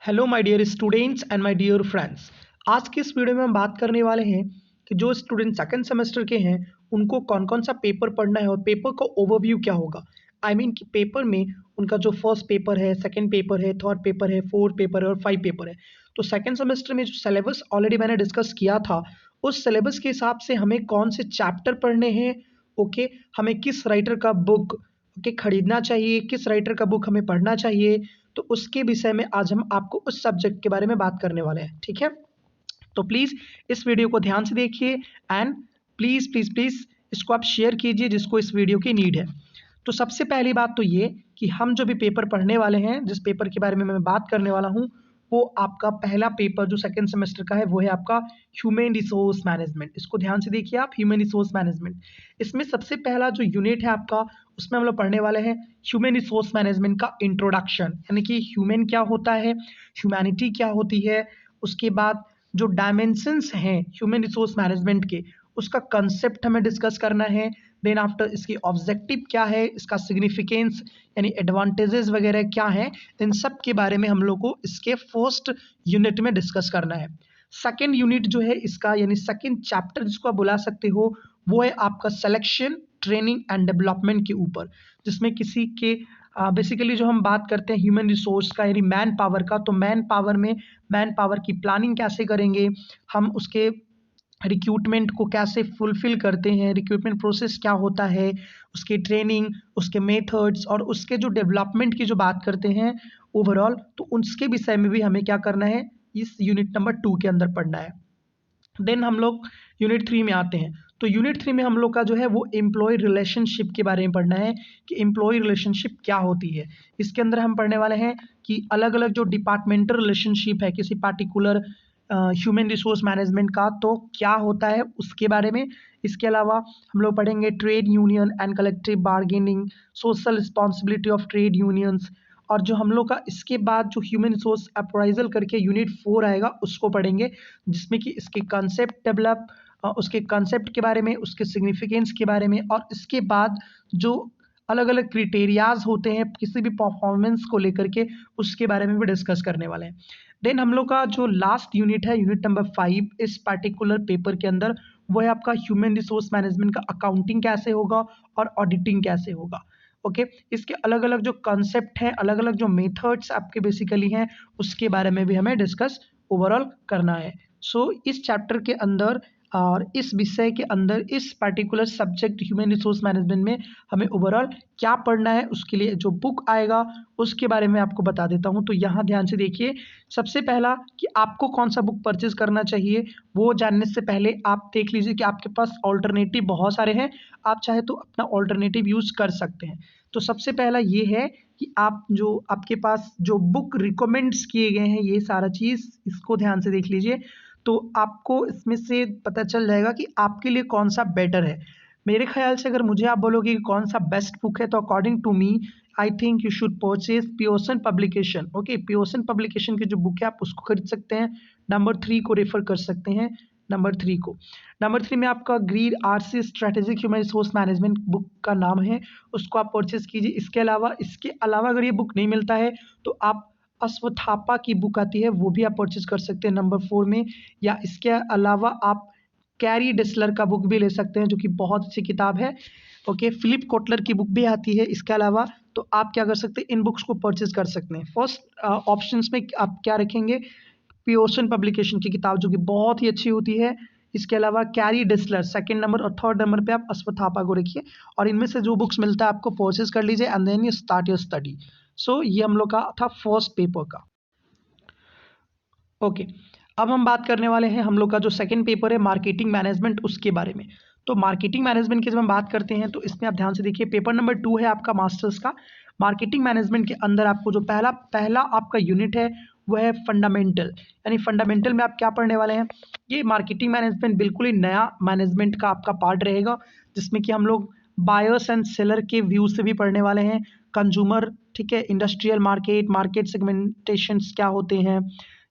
Hello my dear students and my dear friends. आज की इस वीडियो में हम बात करने वाले हैं कि जो स्टूडेंट सेकंड सेमेस्टर के हैं उनको कौन कौन सा पेपर पढ़ना है और पेपर का ओवरव्यू क्या होगा। कि पेपर में उनका जो फर्स्ट पेपर है, सेकंड पेपर है, थर्ड पेपर है, फोर्थ पेपर है और फाइव पेपर है। तो सेकंड सेमेस्टर में जो सिलेबस ऑलरेडी मैंने डिस्कस किया था, उस सिलेबस के हिसाब से हमें कौन से चैप्टर पढ़ने हैं। ओके, हमें किस राइटर का बुक खरीदना चाहिए, किस राइटर का बुक हमें पढ़ना चाहिए, तो उसके विषय में आज हम आपको उस सब्जेक्ट के बारे में बात करने वाले हैं। ठीक है, तो प्लीज़ इस वीडियो को ध्यान से देखिए एंड प्लीज़ प्लीज़ प्लीज़ इसको आप शेयर कीजिए जिसको इस वीडियो की नीड है। तो सबसे पहली बात तो ये कि हम जो भी पेपर पढ़ने वाले हैं, जिस पेपर के बारे में मैं बात करने वाला हूँ, वो आपका पहला पेपर जो सेकंड सेमेस्टर का है वो है आपका ह्यूमन रिसोर्स मैनेजमेंट। इसको ध्यान से देखिए आप, ह्यूमन रिसोर्स मैनेजमेंट। इसमें सबसे पहला जो यूनिट है आपका, उसमें हम लोग पढ़ने वाले हैं ह्यूमन रिसोर्स मैनेजमेंट का इंट्रोडक्शन, यानी कि ह्यूमन क्या होता है, ह्यूमैनिटी क्या होती है, उसके बाद जो डायमेंशंस हैं ह्यूमन रिसोर्स मैनेजमेंट के, उसका कंसेप्ट हमें डिस्कस करना है। देन आफ्टर इसकी ऑब्जेक्टिव क्या है, इसका सिग्निफिकेंस यानी एडवांटेजेस वगैरह क्या हैं, इन सब के बारे में हम लोग को इसके फर्स्ट यूनिट में डिस्कस करना है। सेकेंड यूनिट जो है इसका, यानी सेकेंड चैप्टर जिसको आप बुला सकते हो, वो है आपका सिलेक्शन, ट्रेनिंग एंड डेवलपमेंट के ऊपर, जिसमें किसी के बेसिकली जो हम बात करते हैं ह्यूमन रिसोर्स का यानी मैन पावर का, तो मैन पावर में मैन पावर की प्लानिंग कैसे करेंगे, हम उसके रिक्रूटमेंट को कैसे फुलफिल करते हैं, रिक्रूटमेंट प्रोसेस क्या होता है, उसकी ट्रेनिंग, उसके मेथड्स और उसके जो डेवलपमेंट की जो बात करते हैं ओवरऑल, तो उसके विषय में भी हमें क्या करना है, इस यूनिट नंबर 2 के अंदर पढ़ना है। देन हम लोग यूनिट 3 में आते हैं। तो यूनिट 3 में हम लोग का जो है वो एम्प्लॉय रिलेशनशिप के बारे में पढ़ना है कि एम्प्लॉय रिलेशनशिप क्या होती है। इसके अंदर हम पढ़ने वाले हैं कि अलग अलग जो डिपार्टमेंटल रिलेशनशिप है किसी पार्टिकुलर ह्यूमन रिसोर्स मैनेजमेंट का, तो क्या होता है उसके बारे में। इसके अलावा हम लोग पढ़ेंगे trade union and collective bargaining, social responsibility of trade unions, और जो हम लोग का इसके बाद जो ह्यूमन रिसोर्स अप्राइजल करके यूनिट 4 आएगा उसको पढ़ेंगे, जिसमें कि इसके कंसेप्ट डेवलप, उसके कंसेप्ट के बारे में, उसके सिग्निफिकेंस के बारे में, और इसके बाद जो अलग अलग क्रिटेरियाज होते हैं किसी भी परफॉर्मेंस को लेकर के, उसके बारे में भी डिस्कस करने वाले हैं। देन हम लोग का जो लास्ट यूनिट है, यूनिट नंबर 5 इस पर्टिकुलर पेपर के अंदर, वो है आपका ह्यूमन रिसोर्स मैनेजमेंट का अकाउंटिंग कैसे होगा और ऑडिटिंग कैसे होगा। ओके, इसके अलग अलग जो कंसेप्ट हैं, अलग अलग जो मेथड्स आपके बेसिकली हैं, उसके बारे में भी हमें डिस्कस ओवरऑल करना है। सो इस चैप्टर के अंदर और इस विषय के अंदर, इस particular subject human resource management में हमें ओवरऑल क्या पढ़ना है, उसके लिए जो बुक आएगा उसके बारे में आपको बता देता हूं। तो यहाँ ध्यान से देखिए, सबसे पहला कि आपको कौन सा बुक परचेज करना चाहिए, वो जानने से पहले आप देख लीजिए कि आपके पास ऑल्टरनेटिव बहुत सारे हैं, आप चाहे तो अपना ऑल्टरनेटिव यूज कर सकते हैं। तो सबसे पहला ये है कि आप जो आपके पास जो बुक रिकमेंड्स किए गए हैं, ये सारा चीज़ इसको ध्यान से देख लीजिए, तो आपको इसमें से पता चल जाएगा कि आपके लिए कौन सा बेटर है। मेरे ख्याल से अगर मुझे आप बोलोगे कि कौन सा बेस्ट बुक है, तो according to me I think you should purchase Pearson publication. Okay, Pearson publication की जो बुक है आप उसको खरीद सकते हैं। नंबर 3 को रेफर कर सकते हैं, नंबर 3 को। नंबर 3 में आपका Greer RC strategic human resource management book का नाम है, उसको आप परचेज कीजिए। इसके अलावा अगर ये बुक नहीं मिलता है तो आप अश्वत्थापा की बुक आती है, वो भी आप परचेज कर सकते हैं नंबर 4 में। या इसके अलावा आप कैरी डेसलर का बुक भी ले सकते हैं, जो कि बहुत अच्छी किताब है। ओके, फिलिप कोटलर की बुक भी आती है इसके अलावा। तो आप क्या कर सकते हैं, इन बुक्स को परचेज कर सकते हैं। फर्स्ट ऑप्शंस में आप क्या रखेंगे, पियर्सन पब्लिकेशन की किताब जो कि बहुत ही अच्छी होती है। इसके अलावा कैरी डेसलर सेकंड नंबर, और थर्ड नंबर पे आप अश्वत्थापा को रखिए, और इनमें से जो बुक्स मिलता है आपको परचेज कर लीजिए and then you start your study. So ये हम लोग का था फर्स्ट पेपर का। ओके, अब हम बात करने वाले हैं हम लोग का जो सेकंड पेपर है मार्केटिंग मैनेजमेंट, उसके बारे में। तो मार्केटिंग मैनेजमेंट की जब हम बात करते हैं तो इसमें आप ध्यान से देखिए, पेपर नंबर 2 है आपका मास्टर्स का। मार्केटिंग मैनेजमेंट के अंदर आपको जो पहला पहला आपका यूनिट है वो है फंडामेंटल, यानी फंडामेंटल में आप क्या पढ़ने वाले हैं। ये मार्केटिंग मैनेजमेंट बिल्कुल ही नया मैनेजमेंट का आपका पार्ट रहेगा, जिसमें कि हम लोग बायर्स एंड सेलर के व्यू से भी पढ़ने वाले हैं, कंज्यूमर, ठीक है, इंडस्ट्रियल मार्केट, मार्केट सेगमेंटेशंस क्या होते हैं,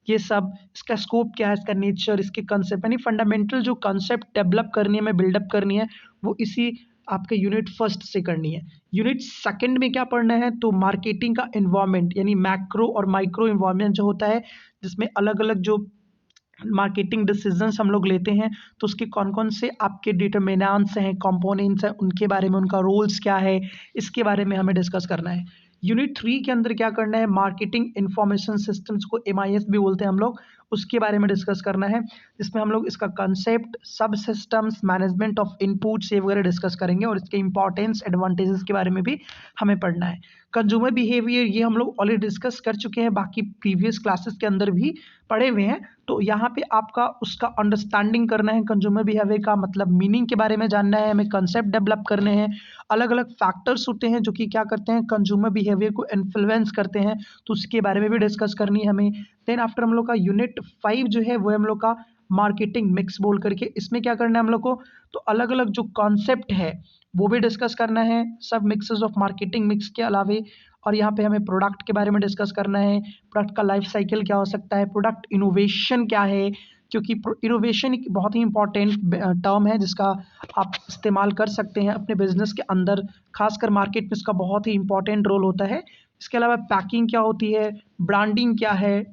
ये सब, इसका स्कोप क्या है, इसका नेचर, इसके कंसेप्ट, यानी फंडामेंटल जो कंसेप्ट डेवलप करनी है, हमें बिल्डअप करनी है, वो इसी आपके यूनिट फर्स्ट से करनी है। यूनिट सेकंड में क्या पढ़ना है, तो मार्केटिंग का इन्वायरमेंट यानी मैक्रो और माइक्रो इन्वायरमेंट जो होता है, जिसमें अलग अलग जो मार्केटिंग डिसीजंस हम लोग लेते हैं, तो उसके कौन कौन से आपके डिटर्मिनेंट्स हैं, कंपोनेंट्स हैं, उनके बारे में, उनका रोल्स क्या है, इसके बारे में हमें डिस्कस करना है। यूनिट 3 के अंदर क्या करना है, मार्केटिंग इंफॉर्मेशन सिस्टम्स को MIS भी बोलते हैं हम लोग, उसके बारे में डिस्कस करना है, जिसमें हम लोग इसका कंसेप्ट, सब सिस्टम्स, मैनेजमेंट ऑफ इनपुट्स ये वगैरह डिस्कस करेंगे, और इसके इंपॉर्टेंस, एडवांटेजेस के बारे में भी हमें पढ़ना है। कंज्यूमर बिहेवियर ये हम लोग ऑलरेडी डिस्कस कर चुके हैं, बाकी प्रीवियस क्लासेस के अंदर भी पढ़े हुए हैं, तो यहाँ पे आपका उसका अंडरस्टैंडिंग करना है। कंज्यूमर बिहेवियर का मतलब मीनिंग के बारे में जानना है, हमें कंसेप्ट डेवलप करने हैं। अलग अलग फैक्टर्स होते हैं जो कि क्या करते हैं, कंज्यूमर बिहेवियर को इन्फ्लुएंस करते हैं, तो उसके बारे में भी डिस्कस करनी है हमें। देन आफ्टर हम लोग का यूनिट 5 जो है वो है हम लोग का मार्केटिंग मिक्स बोल करके, इसमें क्या करना है हम लोग को, तो अलग अलग जो कॉन्सेप्ट है वो भी डिस्कस करना है, सब मिक्सेस ऑफ मार्केटिंग मिक्स के अलावे। और यहाँ पे हमें प्रोडक्ट के बारे में डिस्कस करना है, प्रोडक्ट का लाइफ साइकिल क्या हो सकता है, प्रोडक्ट इनोवेशन क्या है, क्योंकि इनोवेशन एक बहुत ही इंपॉर्टेंट टर्म है जिसका आप इस्तेमाल कर सकते हैं अपने बिजनेस के अंदर, खासकर मार्केट में इसका बहुत ही इंपॉर्टेंट रोल होता है। इसके अलावा पैकिंग क्या होती है, ब्रांडिंग क्या है,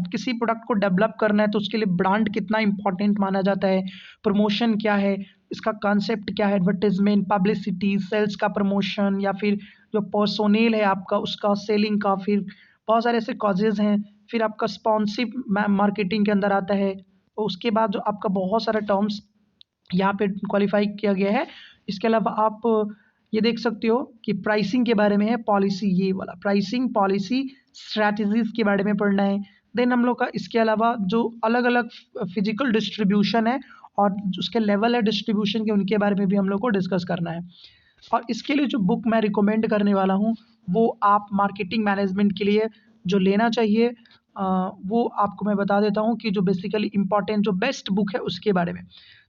किसी प्रोडक्ट को डेवलप करना है तो उसके लिए ब्रांड कितना इंपॉर्टेंट माना जाता है, प्रमोशन क्या है, इसका कॉन्सेप्ट क्या है, एडवर्टाइजमेंट, पब्लिसिटी, सेल्स का प्रमोशन, या फिर जो पर्सोनेल है आपका उसका सेलिंग का, फिर बहुत सारे ऐसे कॉजेज हैं। फिर आपका स्पॉन्सिव मार्केटिंग के अंदर आता है, और उसके बाद जो आपका बहुत सारा टर्म्स यहाँ पे क्वालिफाई किया गया है। इसके अलावा आप ये देख सकते हो कि प्राइसिंग के बारे में है, पॉलिसी, ये वाला प्राइसिंग पॉलिसी स्ट्रैटेजीज के बारे में पढ़ना है। देन हम लोग का इसके अलावा जो अलग अलग फिजिकल डिस्ट्रीब्यूशन है और उसके लेवल है डिस्ट्रीब्यूशन के, उनके बारे में भी हम लोग को डिस्कस करना है। और इसके लिए जो बुक मैं रिकमेंड करने वाला हूँ वो आप मार्केटिंग मैनेजमेंट के लिए जो लेना चाहिए, वो आपको मैं बता देता हूँ कि जो बेसिकली इंपॉर्टेंट जो बेस्ट बुक है उसके बारे में।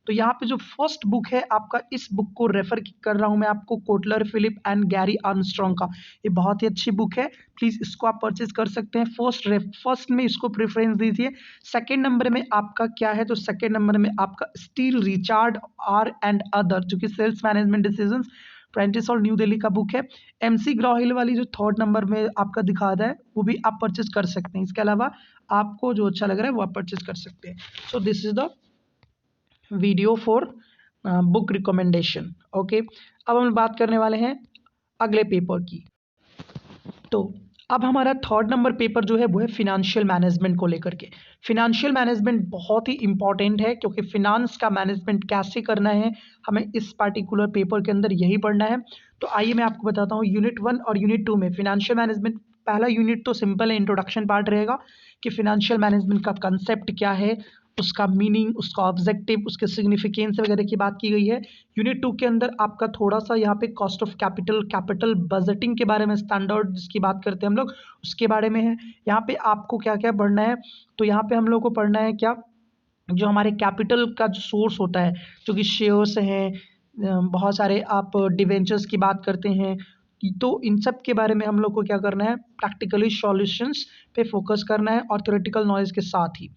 तो यहाँ पे जो फर्स्ट बुक है आपका, इस बुक को रेफर कर रहा हूँ मैं आपको, Kotler, Philip and Gary Armstrong का। ये बहुत ही अच्छी बुक है, प्लीज़ इसको आप परचेज कर सकते हैं। फर्स्ट में इसको प्रेफरेंस दीजिए। सेकंड नंबर में आपका क्या है, तो सेकंड नंबर में आपका Still, Richard, R and other, जो कि सेल्स मैनेजमेंट डिसीजंस, प्रेंटिस और न्यू दिल्ली का बुक है। MC ग्रोहिल वाली जो थर्ड नंबर में आपका दिखा रहा है वो भी आप परचेज कर सकते हैं। इसके अलावा आपको जो अच्छा लग रहा है वो आप परचेज कर सकते हैं। So this is the video for book recommendation. Okay, अब हम बात करने वाले हैं अगले पेपर की। तो अब हमारा थर्ड नंबर पेपर जो है वो है फिनेंशियल मैनेजमेंट को लेकर के। फिनेंशियल मैनेजमेंट बहुत ही इंपॉर्टेंट है, क्योंकि फिनांस का मैनेजमेंट कैसे करना है हमें इस पार्टिकुलर पेपर के अंदर यही पढ़ना है। तो आइए मैं आपको बताता हूँ, यूनिट 1 और यूनिट 2 में फिनेंशियल मैनेजमेंट, पहला यूनिट तो सिंपल है, इंट्रोडक्शन पार्ट रहेगा कि फिनेंशियल मैनेजमेंट का कंसेप्ट क्या है, उसका मीनिंग, उसका ऑब्जेक्टिव, उसके सिग्निफिकेंस वगैरह की बात की गई है। यूनिट 2 के अंदर आपका थोड़ा सा यहाँ पे cost of capital, capital budgeting के बारे में, स्टैंडर्ड जिसकी बात करते हैं हम लोग, उसके बारे में है। यहाँ पे आपको क्या क्या पढ़ना है, तो यहाँ पे हम लोग को पढ़ना है क्या, जो हमारे कैपिटल का जो सोर्स होता है, जो कि शेयर्स हैं, बहुत सारे आप डिवेंचर्स की बात करते हैं, तो इन सब के बारे में हम लोग को क्या करना है, प्रैक्टिकली सॉल्यूशंस पे फोकस करना है और थ्योरेटिकल नॉलेज के साथ ही।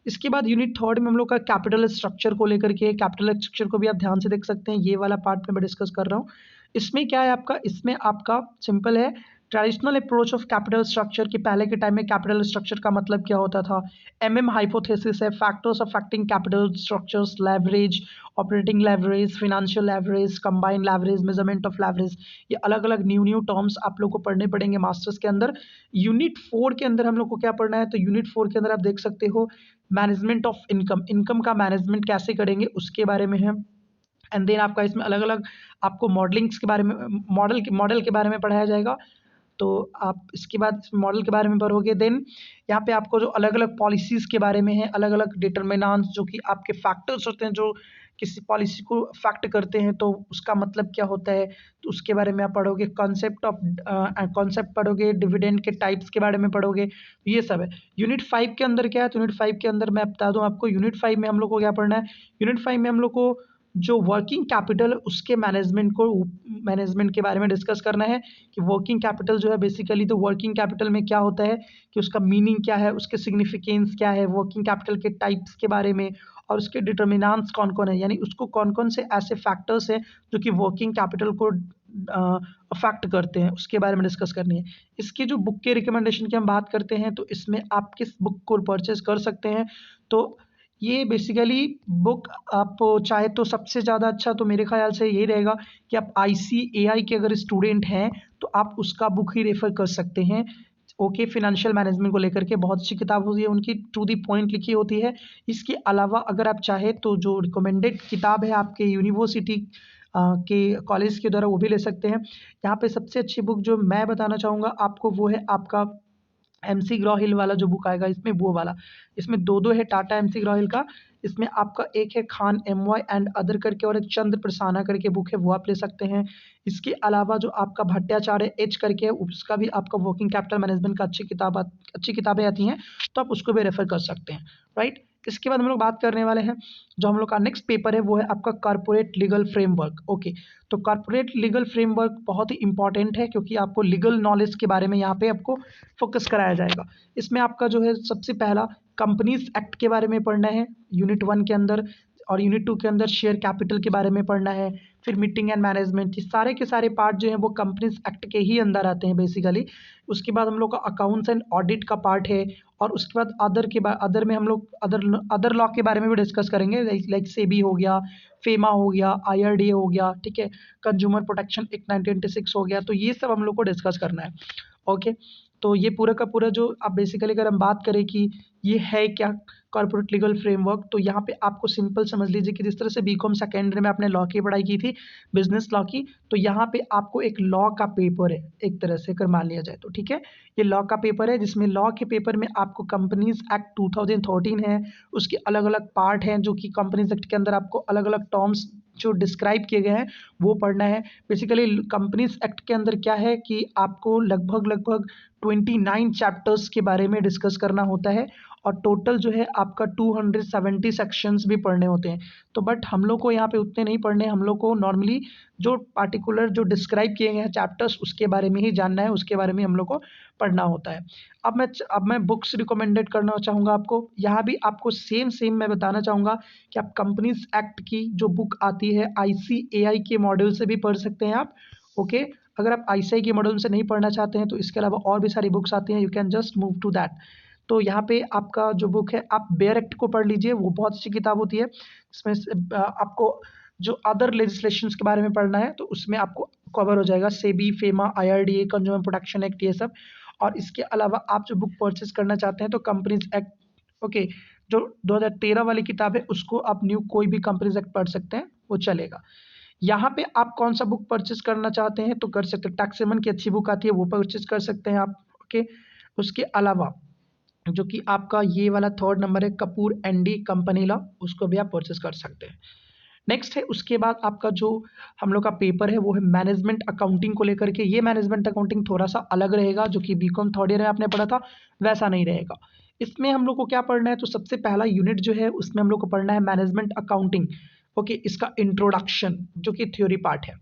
इसके बाद यूनिट थर्ड में हम लोग का कैपिटल स्ट्रक्चर को लेकर के, कैपिटल स्ट्रक्चर को भी आप ध्यान से देख सकते हैं, ये वाला पार्ट में मैं डिस्कस कर रहा हूँ। इसमें क्या है आपका, इसमें आपका सिंपल है, traditional approach of capital structure, कि पहले के टाइम में कैपिटल स्ट्रक्चर का मतलब क्या होता था। हाइपोथेसिस है, factors affecting capital structures, leverage, operating leverage, financial leverage, combined leverage, measurement of leverage, ये अलग अलग न्यू टर्म्स आप लोग को पढ़ने पड़ेंगे मास्टर्स के अंदर। यूनिट 4 के अंदर हम लोग को क्या पढ़ना है, तो यूनिट 4 के अंदर आप देख सकते हो मैनेजमेंट ऑफ इनकम, इनकम का मैनेजमेंट कैसे करेंगे उसके बारे में है। एंड देन आपका इसमें अलग अलग आपको मॉडलिंग्स के बारे में, मॉडल के बारे में पढ़ाया जाएगा, तो आप इसके बाद मॉडल के बारे में पढ़ोगे। देन यहाँ पे आपको जो अलग अलग पॉलिसीज़ के बारे में है, अलग अलग डिटर्मिनेंट्स, जो कि आपके फैक्टर्स होते हैं जो किसी पॉलिसी को अफेक्ट करते हैं, तो उसका मतलब क्या होता है, तो उसके बारे में आप पढ़ोगे। कॉन्सेप्ट पढ़ोगे, डिविडेंड के टाइप्स के बारे में पढ़ोगे, तो ये सब है। यूनिट 5 के अंदर क्या है, तो यूनिट 5 के अंदर मैं बता दूं आपको, यूनिट 5 में हम लोग को क्या पढ़ना है, यूनिट 5 में हम लोग को जो वर्किंग कैपिटल उसके मैनेजमेंट के बारे में डिस्कस करना है, कि वर्किंग कैपिटल जो है बेसिकली, तो वर्किंग कैपिटल में क्या होता है, कि उसका मीनिंग क्या है, उसके सिग्निफिकेंस क्या है, वर्किंग कैपिटल के टाइप्स के बारे में, और उसके डिटर्मिनेंट्स कौन कौन है, यानी उसको कौन कौन से ऐसे फैक्टर्स हैं जो कि वर्किंग कैपिटल को अफेक्ट करते हैं, उसके बारे में डिस्कस करनी है। इसकी जो बुक के रिकमेंडेशन की हम बात करते हैं तो इसमें आप किस बुक को परचेज कर सकते हैं, तो ये बेसिकली बुक आप चाहे तो सबसे ज़्यादा अच्छा तो मेरे ख्याल से यही रहेगा कि आप ICAI के अगर स्टूडेंट हैं तो आप उसका बुक ही रेफर कर सकते हैं। ओके, फाइनेंशियल मैनेजमेंट को लेकर के बहुत अच्छी किताब होती है उनकी, टू दी पॉइंट लिखी होती है। इसके अलावा अगर आप चाहे तो जो रिकमेंडेड किताब है आपके यूनिवर्सिटी के कॉलेज के द्वारा वो भी ले सकते हैं। यहाँ पे सबसे अच्छी बुक जो मैं बताना चाहूँगा आपको वो है आपका MC ग्रोहिल वाला जो बुक आएगा, इसमें वो वाला, इसमें दो है टाटा MC ग्रोहिल का। इसमें आपका एक है खान MY एंड अदर करके और एक चंद्र प्रसाना करके बुक है, वो आप ले सकते हैं। इसके अलावा जो आपका भट्टाचार्य H करके है उसका भी आपका वर्किंग कैपिटल मैनेजमेंट का अच्छी किताबें आती हैं, तो आप उसको भी रेफर कर सकते हैं, राइट। इसके बाद हम लोग बात करने वाले हैं, जो हम लोग का नेक्स्ट पेपर है वो है आपका कॉर्पोरेट लीगल फ्रेमवर्क। ओके, तो कॉर्पोरेट लीगल फ्रेमवर्क बहुत ही इंपॉर्टेंट है क्योंकि आपको लीगल नॉलेज के बारे में यहाँ पे आपको फोकस कराया जाएगा। इसमें आपका जो है सबसे पहला कंपनीज एक्ट के बारे में पढ़ना है यूनिट 1 के अंदर, और यूनिट 2 के अंदर शेयर कैपिटल के बारे में पढ़ना है। फिर मीटिंग एंड मैनेजमेंट, ये सारे के सारे पार्ट जो हैं वो कंपनीज एक्ट के ही अंदर आते हैं बेसिकली। उसके बाद हम लोग का अकाउंट्स एंड ऑडिट का पार्ट है, और उसके बाद अदर में हम लोग अदर लॉ के बारे में भी डिस्कस करेंगे, लाइक सेबी हो गया, फेमा हो गया, IRDA हो गया, ठीक है, कंज्यूमर प्रोटेक्शन एक्ट 1926 हो गया, तो ये सब हम लोग को डिस्कस करना है। ओके, तो ये पूरा का पूरा जो अब बेसिकली अगर हम बात करें कि ये है क्या कॉर्पोरेट लीगल फ्रेमवर्क, तो यहाँ पे आपको सिंपल समझ लीजिए कि जिस तरह से बीकॉम सेकेंडरी में आपने लॉ की पढ़ाई की थी, बिजनेस लॉ की, तो यहाँ पे आपको एक लॉ का पेपर है एक तरह से अगर मान लिया जाए तो, ठीक है। ये लॉ का पेपर है जिसमें लॉ के पेपर में आपको कंपनीज एक्ट 2013 है, उसके अलग अलग पार्ट हैं जो कि कंपनीज एक्ट के अंदर आपको अलग अलग टर्म्स जो डिस्क्राइब किए गए हैं वो पढ़ना है। बेसिकली कंपनीज एक्ट के अंदर क्या है कि आपको लगभग 29 चैप्टर्स के बारे में डिस्कस करना होता है, और टोटल जो है आपका 270 सेक्शंस भी पढ़ने होते हैं। तो बट हम लोग को यहाँ पे उतने नहीं पढ़ने, हम लोग को नॉर्मली जो पार्टिकुलर जो डिस्क्राइब किए गए हैं चैप्टर्स उसके बारे में ही जानना है, उसके बारे में हम लोग को पढ़ना होता है। अब मैं बुक्स रिकमेंडेड करना चाहूँगा आपको, यहाँ भी आपको सेम मैं बताना चाहूँगा कि आप कंपनीज एक्ट की जो बुक आती है ICAI के मॉडल से भी पढ़ सकते हैं आप। ओके, अगर आप ICAI के मॉडल से नहीं पढ़ना चाहते हैं तो इसके अलावा और भी सारी बुक्स आती हैं, you can just move to that. तो यहाँ पे आपका जो बुक है आप बेयर एक्ट को पढ़ लीजिए, वो बहुत अच्छी किताब होती है। इसमें आपको जो अदर लेजिस्लेशंस के बारे में पढ़ना है तो उसमें आपको कवर हो जाएगा, SEBI, FEMA, IRDA, consumer protection act, ये सब। और इसके अलावा आप जो बुक परचेज करना चाहते हैं तो कंपनीज एक्ट, ओके, जो 2013 वाली किताब है उसको आप न्यू कोई भी कंपनीज एक्ट पढ़ सकते हैं, वो चलेगा। यहाँ पे आप कौन सा बुक परचेज करना चाहते हैं तो कर सकते हैं, टैक्सेमन की अच्छी बुक आती है वो परचेज कर सकते हैं आप। ओके, उसके अलावा जो कि आपका ये वाला 3rd नंबर है कपूर ND कंपनी लॉ, उसको भी आप परचेज कर सकते हैं। नेक्स्ट है उसके बाद आपका जो हम लोग का पेपर है वो है मैनेजमेंट अकाउंटिंग को लेकर के। ये मैनेजमेंट अकाउंटिंग थोड़ा सा अलग रहेगा, जो कि बीकॉम 3rd ईयर में आपने पढ़ा था वैसा नहीं रहेगा। इसमें हम लोग को क्या पढ़ना है, तो सबसे पहला यूनिट जो है उसमें हम लोग को पढ़ना है मैनेजमेंट अकाउंटिंग। ओके, इसका इंट्रोडक्शन जो कि थ्योरी पार्ट है।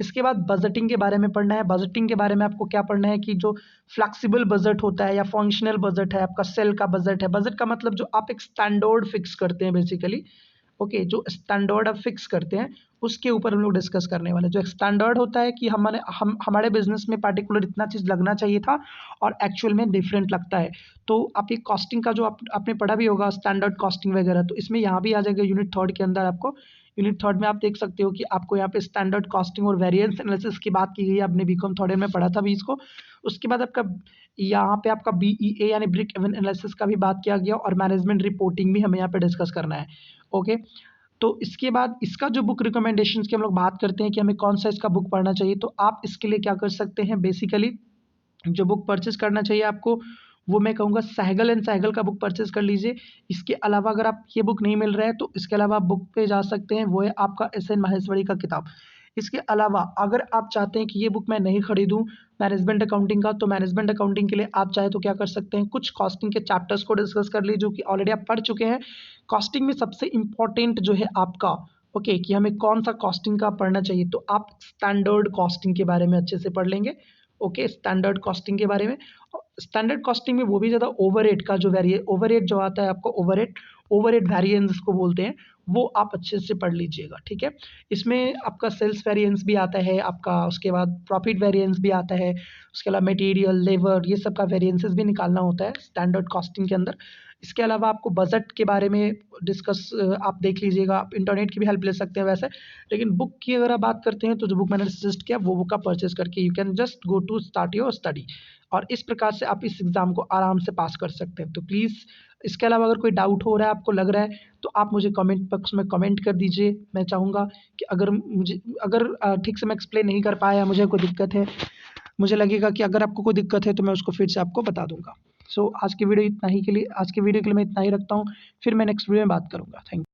इसके बाद बजटिंग के बारे में पढ़ना है। बजटिंग के बारे में आपको क्या पढ़ना है कि जो फ्लेक्सिबल बजट होता है या फंक्शनल बजट है, आपका सेल का बजट है। बजट का मतलब जो आप एक स्टैंडर्ड फिक्स करते हैं बेसिकली, ओके, जो स्टैंडर्ड आप फिक्स करते हैं उसके ऊपर हम लोग डिस्कस करने वाले। जो स्टैंडर्ड होता है कि हमारे बिजनेस में पार्टिकुलर इतना चीज़ लगना चाहिए था और एक्चुअल में डिफरेंट लगता है। तो आप ये कॉस्टिंग का जो आपने पढ़ा भी होगा स्टैंडर्ड कॉस्टिंग वगैरह, तो इसमें यहाँ भी आ जाएगा यूनिट 3rd के अंदर। आपको यूनिट 3rd में आप देख सकते हो कि आपको यहाँ पे स्टैंडर्ड कॉस्टिंग और वेरिएंस एनालिसिस की बात की गई है, आपने बीकॉम 3rd ईयर में पढ़ा था भी इसको। उसके बाद आपका यहाँ पे आपका BEA यानी ब्रेक इवन एनालिसिस का भी बात किया गया, और मैनेजमेंट रिपोर्टिंग भी हमें यहाँ पे डिस्कस करना है। ओके, तो इसके बाद इसका जो बुक रिकमेंडेशंस की हम लोग बात करते हैं कि हमें कौन सा इसका बुक पढ़ना चाहिए, तो आप इसके लिए क्या कर सकते हैं, बेसिकली जो बुक परचेज करना चाहिए आपको वो मैं कहूँगा सहगल एंड सहगल का बुक परचेज कर लीजिए। इसके अलावा अगर आप ये बुक नहीं मिल रहा है तो इसके अलावा आप बुक पे जा सकते हैं, वो है आपका SN माहेश्वरी का किताब। इसके अलावा अगर आप चाहते हैं कि ये बुक मैं नहीं खरीदूं मैनेजमेंट अकाउंटिंग का, तो मैनेजमेंट अकाउंटिंग के लिए आप चाहे तो क्या कर सकते हैं, कुछ कॉस्टिंग के चैप्टर्स को डिस्कस कर लीजिए जो कि ऑलरेडी आप पढ़ चुके हैं। कॉस्टिंग में सबसे इंपॉर्टेंट जो है आपका, ओके, कि हमें कौन सा कॉस्टिंग का पढ़ना चाहिए, तो आप स्टैंडर्ड कॉस्टिंग के बारे में अच्छे से पढ़ लेंगे। ओके, स्टैंडर्ड कॉस्टिंग के बारे में स्टैंडर्ड कॉस्टिंग में वो भी ज़्यादा ओवरहेड का जो ओवरहेड जो आता है आपको, ओवरहेड वेरिएंस जिसको बोलते हैं, वो आप अच्छे से पढ़ लीजिएगा, ठीक है। इसमें आपका सेल्स वेरिएंस भी आता है आपका, उसके बाद प्रॉफिट वेरिएंस भी आता है, उसके अलावा मटेरियल, लेबर, ये सब का वेरिएंसेस भी निकालना होता है स्टैंडर्ड कॉस्टिंग के अंदर। इसके अलावा आपको बजट के बारे में डिस्कस आप देख लीजिएगा, आप इंटरनेट की भी हेल्प ले सकते हैं वैसे, लेकिन बुक की अगर आप बात करते हैं तो जो बुक मैंने सजेस्ट किया वो बुक आप परचेज करके you can just go to start your study, और इस प्रकार से आप इस एग्ज़ाम को आराम से पास कर सकते हैं। तो प्लीज़ इसके अलावा अगर कोई डाउट हो रहा है, आपको लग रहा है, तो आप मुझे कमेंट बॉक्स में कमेंट कर दीजिए। मैं चाहूँगा कि अगर ठीक से मैं एक्सप्लेन नहीं कर पाया, मुझे कोई दिक्कत है, मुझे लगेगा कि अगर आपको कोई दिक्कत है तो मैं उसको फिर से आपको बता दूँगा। सो आज की वीडियो के लिए मैं इतना ही रखता हूँ। फिर मैं नेक्स्ट वीडियो में बात करूँगा। Thank you.